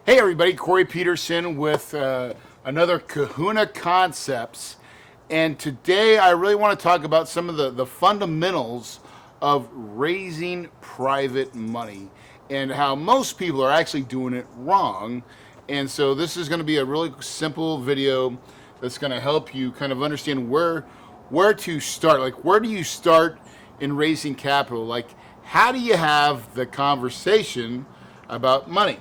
Hey everybody, Corey Peterson with another Kahuna Concepts. And today I really want to talk about some of the fundamentals of raising private money and how most people are actually doing it wrong. And so this is going to be a really simple video that's going to help you kind of understand where to start. Like, where do you start in raising capital? Like, how do you have the conversation about money?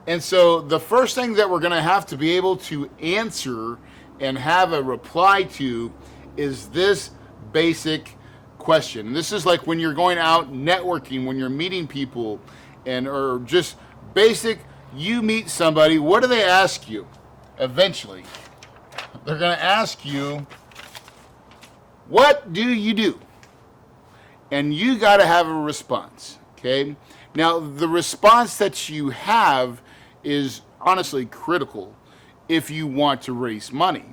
And so the first thing that we're going to have to be able to answer and have a reply to is this basic question. This is like when you're going out networking, when you're meeting people, and or just basic, you meet somebody, what do they ask you eventually? They're going to ask you, what do you do? And you got to have a response, okay? Now, the response that you have is honestly critical if you want to raise money.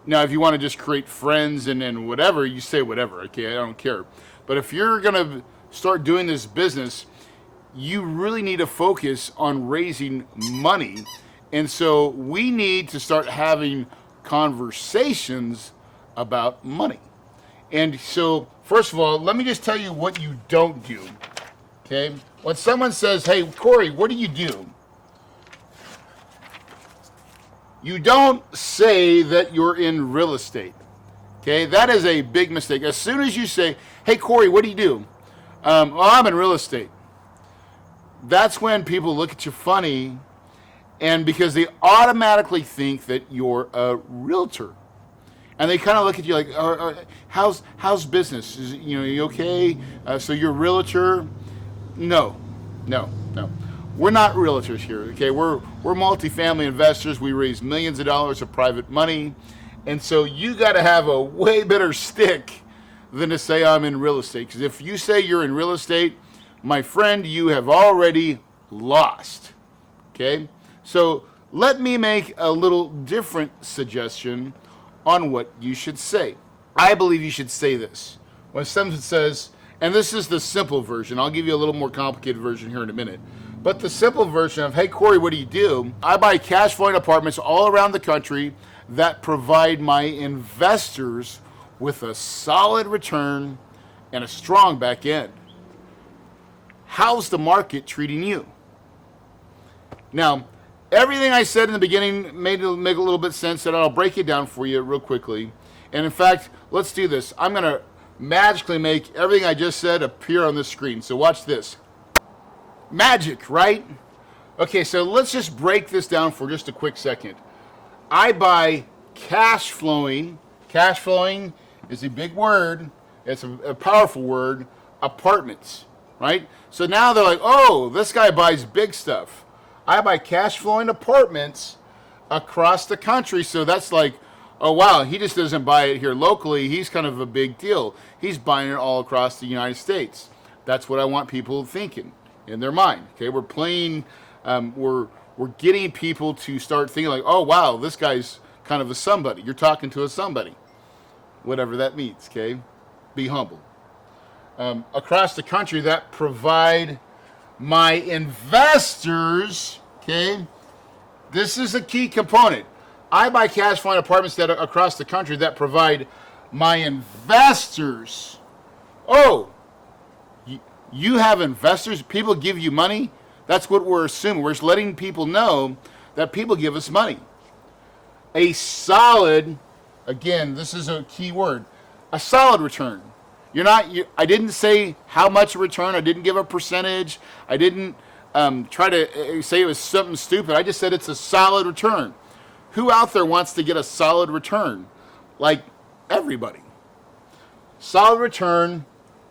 Now, if you want to just create friends and whatever, you say whatever, okay? I don't care. But if you're going to start doing this business, you really need to focus on raising money. And so we need to start having conversations about money. And so, first of all, let me just tell you what you don't do, okay? When someone says, hey, Corey, what do you do? You don't say that you're in real estate, okay? That is a big mistake. As soon as you say, hey, Corey, what do you do? Well, I'm in real estate. That's when people look at you funny, and because they automatically think that you're a realtor. And they kind of look at you like, how's business? Is it, you okay? So you're a realtor? No. We're not realtors here, okay? We're multifamily investors. We raise millions of dollars of private money. And so you got to have a way better stick than to say I'm in real estate. Because if you say you're in real estate, my friend, you have already lost, okay? So let me make a little different suggestion on what you should say. I believe you should say this. When someone says, and this is the simple version, I'll give you a little more complicated version here in a minute, but the simple version of, hey, Corey, what do you do? I buy cash flowing apartments all around the country that provide my investors with a solid return and a strong back end. How's the market treating you? Now, everything I said in the beginning make a little bit sense, and I'll break it down for you real quickly. And in fact, let's do this. I'm going to magically make everything I just said appear on the screen. So watch this. Magic, right? Okay, so let's just break this down for just a quick second. I buy cash flowing. Cash flowing is a big word. It's a powerful word. Apartments, right? So now they're like, oh, this guy buys big stuff. I buy cash flowing apartments across the country. So that's like, oh, wow, he just doesn't buy it here locally. He's kind of a big deal. He's buying it all across the United States. That's what I want people thinking in their mind. Okay, we're playing, we're getting people to start thinking like, oh, wow, this guy's kind of a somebody. You're talking to a somebody, whatever that means, okay? Be humble. Across the country that provide my investors, okay? This is a key component. I buy cash flowing apartments that are across the country that provide my investors. Oh, you have investors? People give you money? That's what we're assuming. We're just letting people know that people give us money. A solid, again, this is a key word, a solid return. I didn't say how much a return. I didn't give a percentage. I didn't try to say it was something stupid. I just said it's a solid return. Who out there wants to get a solid return? Like everybody. Solid return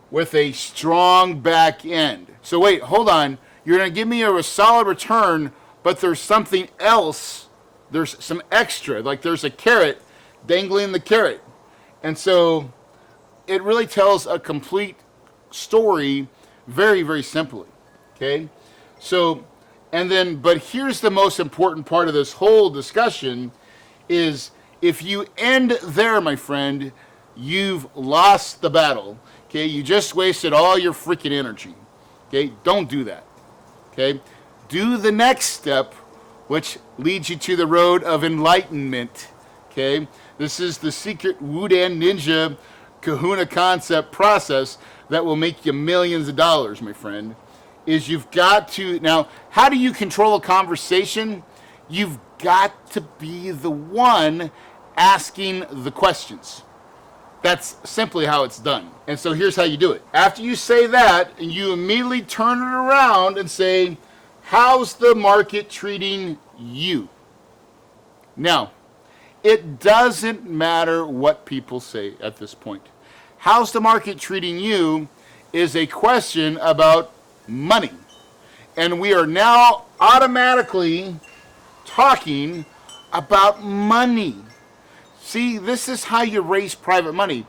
with a strong back end. So wait, hold on. You're going to give me a solid return, but there's something else. There's some extra. Like there's a carrot dangling the carrot. And so it really tells a complete story very, very simply. Okay? So, but here's the most important part of this whole discussion is if you end there, my friend, you've lost the battle. Okay? You just wasted all your freaking energy. Okay? Don't do that. Okay? Do the next step, which leads you to the road of enlightenment. Okay, this is the secret Wudan Ninja Kahuna Concept process that will make you millions of dollars, my friend. Is you've got to now. How do you control a conversation? You've got to be the one asking the questions. That's simply how it's done. And so here's how you do it. After you say that, and you immediately turn it around and say, how's the market treating you? Now, it doesn't matter what people say at this point. How's the market treating you is a question about money. And we are now automatically talking about money. See, this is how you raise private money.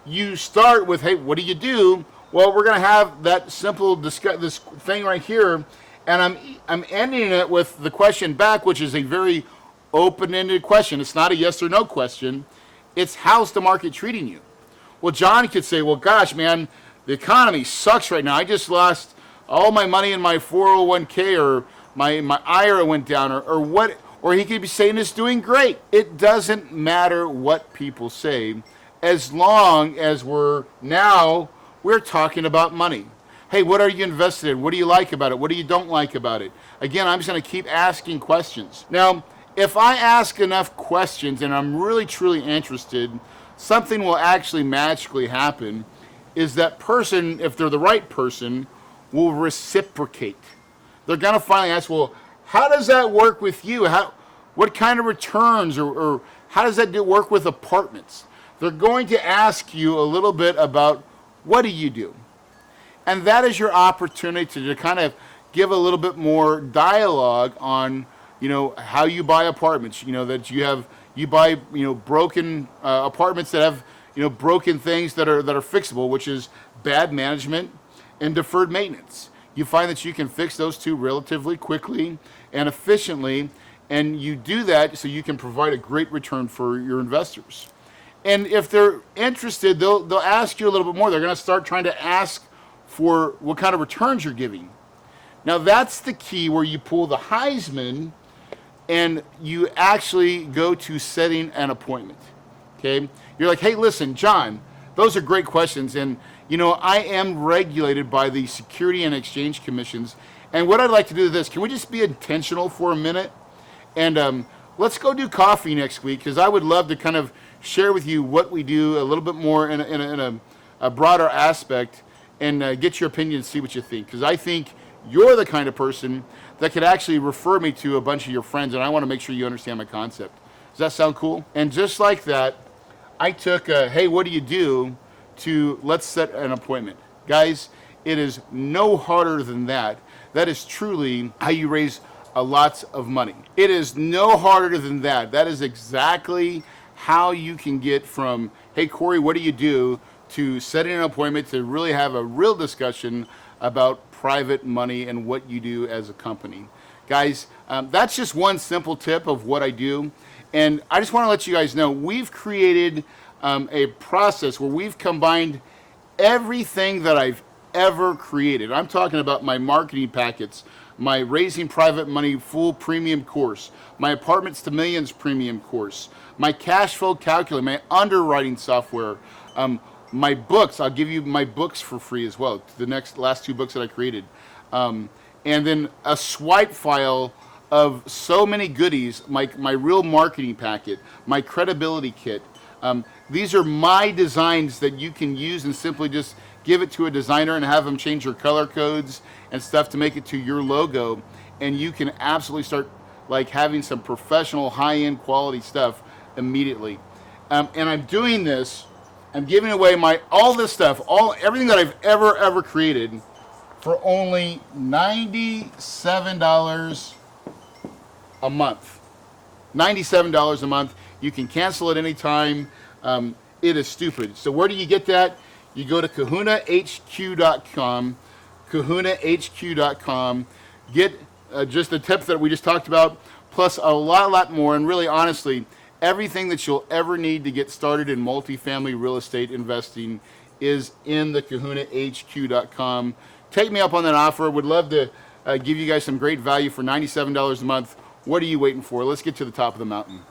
You start with, hey, what do you do? Well, we're going to have that simple this thing right here, and I'm ending it with the question back, which is a very open-ended question. It's not a yes or no question. It's how's the market treating you? Well, John could say, well, gosh, man, the economy sucks right now. I just lost all my money in my 401k, or my IRA went down, or what. Or he could be saying it's doing great. It doesn't matter what people say, as long as we're talking about money. Hey, what are you invested in? What do you like about it? What do you don't like about it? Again, I'm just going to keep asking questions. Now, if I ask enough questions and I'm really truly interested, something will actually magically happen, is that person, if they're the right person, will reciprocate. They're going to finally ask, well, how does that work with you? What kind of returns, or how does that work with apartments? They're going to ask you a little bit about, what do you do? And that is your opportunity to kind of give a little bit more dialogue on, how you buy apartments. That you buy, broken apartments that have, broken things that are fixable, which is bad management and deferred maintenance. You find that you can fix those two relatively quickly and efficiently, and you do that so you can provide a great return for your investors. And if they're interested, they'll ask you a little bit more. They're going to start trying to ask for what kind of returns you're giving. Now that's the key, where you pull the Heisman and you actually go to setting an appointment. Okay? You're like, hey, listen, John, those are great questions, and I am regulated by the Security and Exchange Commissions, and what I'd like to do is this. Can we just be intentional for a minute? And let's go do coffee next week, because I would love to kind of share with you what we do a little bit more in a broader aspect, and get your opinion and see what you think. Because I think you're the kind of person that could actually refer me to a bunch of your friends, and I want to make sure you understand my concept. Does that sound cool? And just like that, I took hey, what do you do, to let's set an appointment. Guys, it is no harder than that. That is truly how you raise lots of money. It is no harder than that. That is exactly how you can get from, hey, Corey, what do you do, to setting an appointment to really have a real discussion about private money and what you do as a company. Guys, that's just one simple tip of what I do. And I just want to let you guys know, we've created a process where we've combined everything that I've ever created. I'm talking about my marketing packets, my Raising Private Money full premium course, my Apartments to Millions premium course, my cash flow calculator, my underwriting software, my books. I'll give you my books for free as well, the last two books that I created. And then a swipe file of so many goodies, my real marketing packet, my credibility kit. These are my designs that you can use and simply just give it to a designer and have them change your color codes and stuff to make it to your logo, and you can absolutely start like having some professional high-end quality stuff immediately. And I'm doing this, I'm giving away all this stuff, everything that I've ever created for only $97 a month. $97 a month. You can cancel at any time. It is stupid. So where do you get that? You go to kahunahq.com, kahunahq.com, get just the tips that we just talked about, plus a lot more, and really honestly, everything that you'll ever need to get started in multifamily real estate investing is in the kahunahq.com. Take me up on that offer. Would love to give you guys some great value for $97 a month, What are you waiting for? Let's get to the top of the mountain.